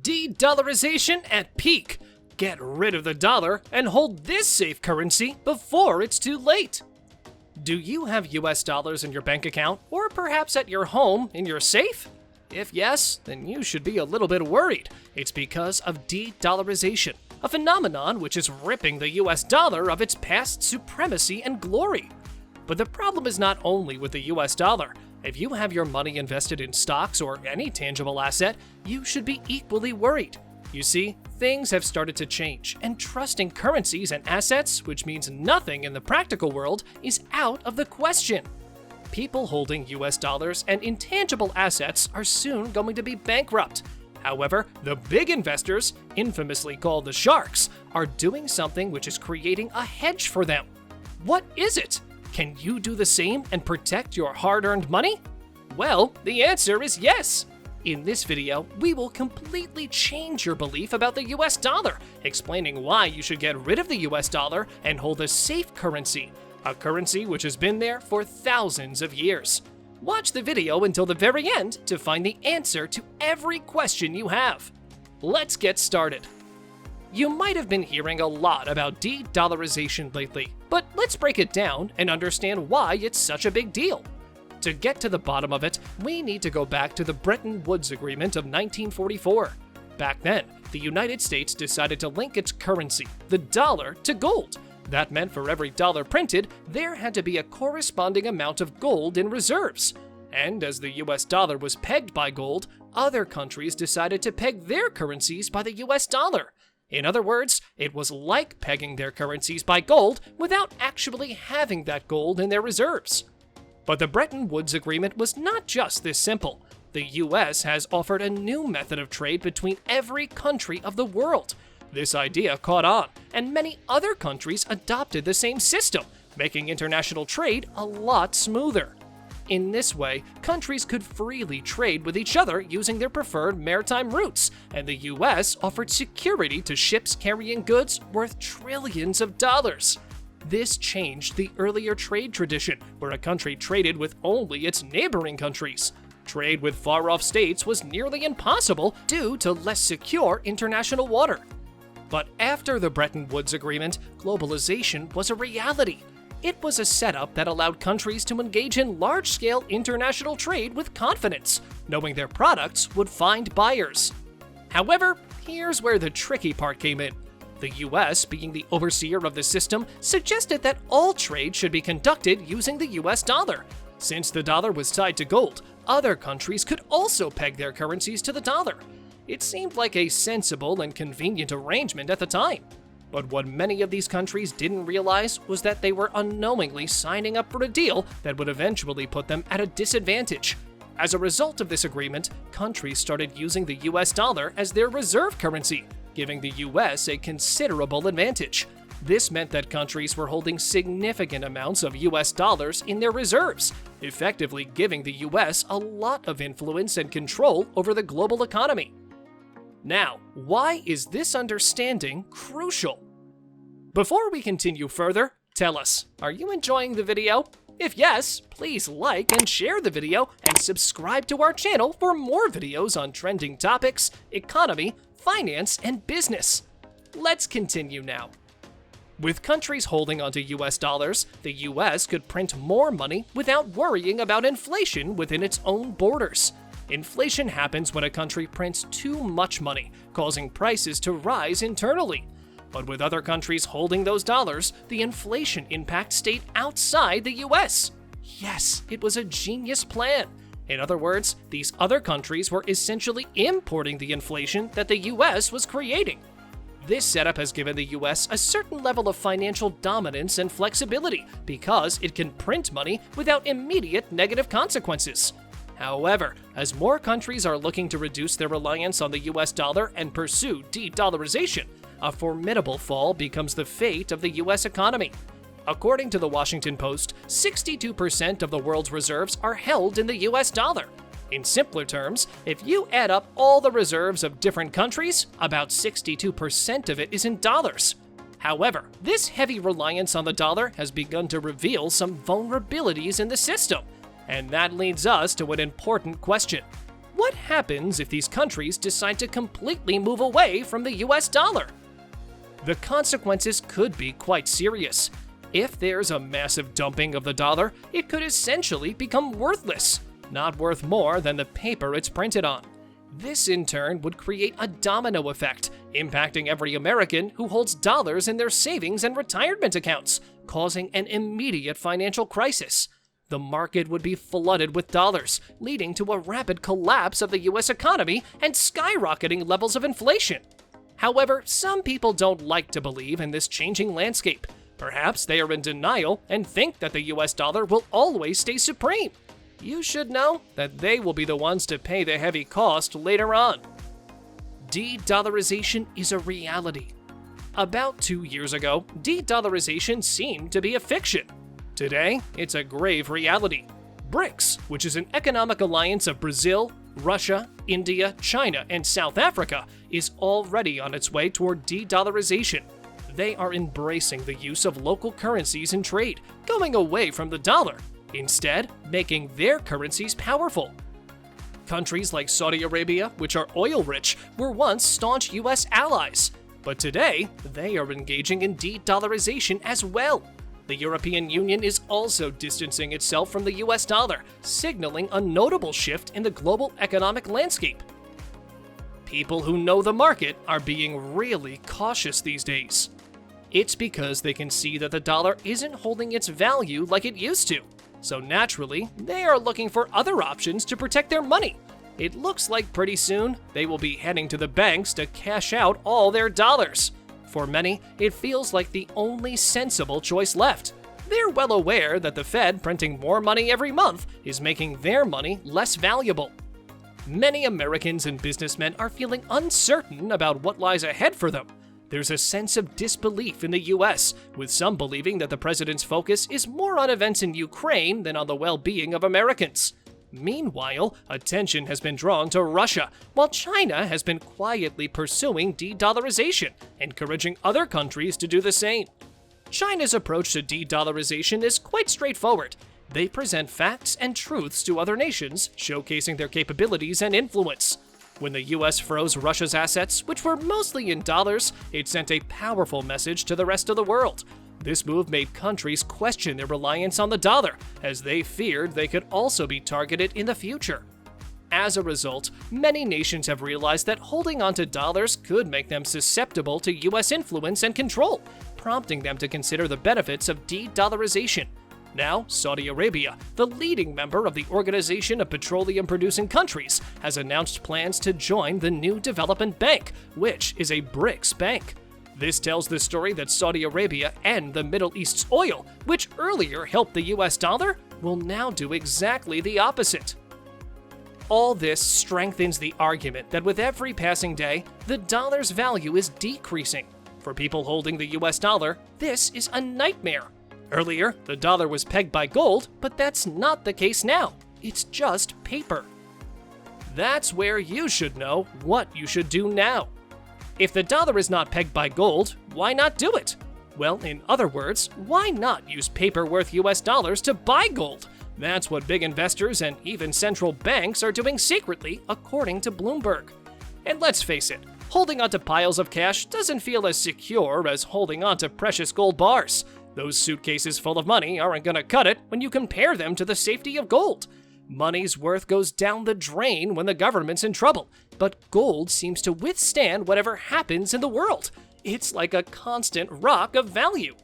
De-dollarization at peak. Get rid of the dollar and hold this safe currency before it's too late. Do you have US dollars in your bank account or perhaps at your home in your safe? If yes, then you should be a little bit worried. It's because of de-dollarization, a phenomenon which is ripping the US dollar of its past supremacy and glory. But the problem is not only with the US dollar. If you have your money invested in stocks or any tangible asset, you should be equally worried. You see, things have started to change, and trusting currencies and assets, which means nothing in the practical world, is out of the question. People holding US dollars and intangible assets are soon going to be bankrupt. However, the big investors, infamously called the sharks, are doing something which is creating a hedge for them. What is it? Can you do the same and protect your hard-earned money? Well, the answer is yes. In this video, we will completely change your belief about the US dollar, explaining why you should get rid of the US dollar and hold a safe currency, a currency which has been there for thousands of years. Watch the video until the very end to find the answer to every question you have. Let's get started. You might have been hearing a lot about de-dollarization lately, but let's break it down and understand why it's such a big deal. To get to the bottom of it, we need to go back to the Bretton Woods Agreement of 1944. Back then, the United States decided to link its currency, the dollar, to gold. That meant for every dollar printed, there had to be a corresponding amount of gold in reserves. And as the US dollar was pegged by gold, other countries decided to peg their currencies by the US dollar. In other words, it was like pegging their currencies by gold without actually having that gold in their reserves. But the Bretton Woods Agreement was not just this simple. The US has offered a new method of trade between every country of the world. This idea caught on, and many other countries adopted the same system, making international trade a lot smoother. In this way, countries could freely trade with each other using their preferred maritime routes, and the US offered security to ships carrying goods worth trillions of dollars. This changed the earlier trade tradition, where a country traded with only its neighboring countries. Trade with far-off states was nearly impossible due to less secure international water. But after the Bretton Woods Agreement, globalization was a reality. It was a setup that allowed countries to engage in large-scale international trade with confidence, knowing their products would find buyers. However, here's where the tricky part came in. The US, being the overseer of the system, suggested that all trade should be conducted using the US dollar. Since the dollar was tied to gold, other countries could also peg their currencies to the dollar. It seemed like a sensible and convenient arrangement at the time. But what many of these countries didn't realize was that they were unknowingly signing up for a deal that would eventually put them at a disadvantage. As a result of this agreement, countries started using the US dollar as their reserve currency, giving the US a considerable advantage. This meant that countries were holding significant amounts of US dollars in their reserves, effectively giving the US a lot of influence and control over the global economy. Now, why is this understanding crucial? Before we continue further, tell us, are you enjoying the video? If yes, please like and share the video and subscribe to our channel for more videos on trending topics, economy, finance, and business. Let's continue now. With countries holding onto US dollars, the US could print more money without worrying about inflation within its own borders. Inflation happens when a country prints too much money, causing prices to rise internally. But with other countries holding those dollars, the inflation impact stayed outside the US. Yes, it was a genius plan. In other words, these other countries were essentially importing the inflation that the US was creating. This setup has given the US a certain level of financial dominance and flexibility because it can print money without immediate negative consequences. However, as more countries are looking to reduce their reliance on the US dollar and pursue de-dollarization, a formidable fall becomes the fate of the US economy. According to the Washington Post, 62% of the world's reserves are held in the US dollar. In simpler terms, if you add up all the reserves of different countries, about 62% of it is in dollars. However, this heavy reliance on the dollar has begun to reveal some vulnerabilities in the system. And that leads us to an important question. What happens if these countries decide to completely move away from the US dollar? The consequences could be quite serious. If there's a massive dumping of the dollar, it could essentially become worthless, not worth more than the paper it's printed on. This in turn would create a domino effect, impacting every American who holds dollars in their savings and retirement accounts, causing an immediate financial crisis. The market would be flooded with dollars, leading to a rapid collapse of the US economy and skyrocketing levels of inflation. However, some people don't like to believe in this changing landscape. Perhaps they are in denial and think that the US dollar will always stay supreme. You should know that they will be the ones to pay the heavy cost later on. De-dollarization is a reality. About 2 years ago, de-dollarization seemed to be a fiction. Today, it's a grave reality. BRICS, which is an economic alliance of Brazil, Russia, India, China, and South Africa, is already on its way toward de-dollarization. They are embracing the use of local currencies in trade, going away from the dollar, instead making their currencies powerful. Countries like Saudi Arabia, which are oil-rich, were once staunch US allies, but today they are engaging in de-dollarization as well. The European Union is also distancing itself from the US dollar, signaling a notable shift in the global economic landscape. People who know the market are being really cautious these days. It's because they can see that the dollar isn't holding its value like it used to. So naturally, they are looking for other options to protect their money. It looks like pretty soon they will be heading to the banks to cash out all their dollars. For many, it feels like the only sensible choice left. They're well aware that the Fed printing more money every month is making their money less valuable. Many Americans and businessmen are feeling uncertain about what lies ahead for them. There's a sense of disbelief in the US, with some believing that the president's focus is more on events in Ukraine than on the well-being of Americans. Meanwhile, attention has been drawn to Russia, while China has been quietly pursuing de-dollarization, encouraging other countries to do the same. China's approach to de-dollarization is quite straightforward. They present facts and truths to other nations, showcasing their capabilities and influence. When the US froze Russia's assets, which were mostly in dollars, it sent a powerful message to the rest of the world. This move made countries question their reliance on the dollar, as they feared they could also be targeted in the future. As a result, many nations have realized that holding onto dollars could make them susceptible to US influence and control, prompting them to consider the benefits of de-dollarization. Now, Saudi Arabia, the leading member of the Organization of Petroleum-Producing Countries, has announced plans to join the new development bank, which is a BRICS bank. This tells the story that Saudi Arabia and the Middle East's oil, which earlier helped the US dollar, will now do exactly the opposite. All this strengthens the argument that with every passing day, the dollar's value is decreasing. For people holding the US dollar, this is a nightmare. Earlier, the dollar was pegged by gold, but that's not the case now. It's just paper. That's where you should know what you should do now. If the dollar is not pegged by gold, why not do it? Well, in other words, why not use paper worth US dollars to buy gold? That's what big investors and even central banks are doing secretly, according to Bloomberg. And let's face it, holding onto piles of cash doesn't feel as secure as holding onto precious gold bars. Those suitcases full of money aren't going to cut it when you compare them to the safety of gold. Money's worth goes down the drain when the government's in trouble, but gold seems to withstand whatever happens in the world. It's like a constant rock of value.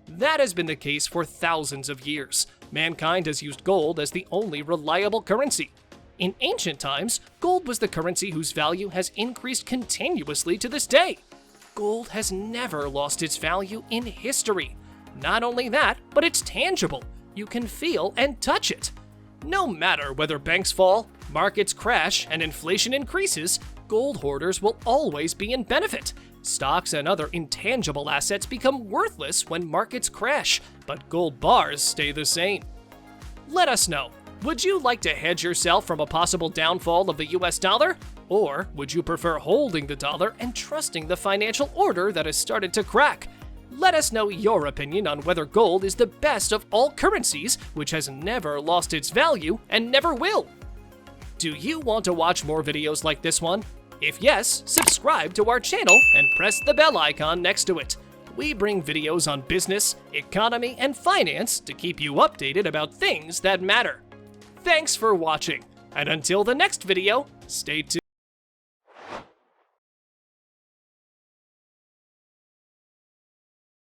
That has been the case for thousands of years. Mankind has used gold as the only reliable currency. In ancient times, gold was the currency whose value has increased continuously to this day. Gold has never lost its value in history. Not only that, but it's tangible. You can feel and touch it. No matter whether banks fall, markets crash, and inflation increases, gold hoarders will always be in benefit. Stocks and other intangible assets become worthless when markets crash, but gold bars stay the same. Let us know. Would you like to hedge yourself from a possible downfall of the US dollar? Or would you prefer holding the dollar and trusting the financial order that has started to crack? Let us know your opinion on whether gold is the best of all currencies, which has never lost its value and never will. Do you want to watch more videos like this one? If yes, subscribe to our channel and press the bell icon next to it. We bring videos on business, economy, and finance to keep you updated about things that matter. Thanks for watching, and until the next video, stay tuned.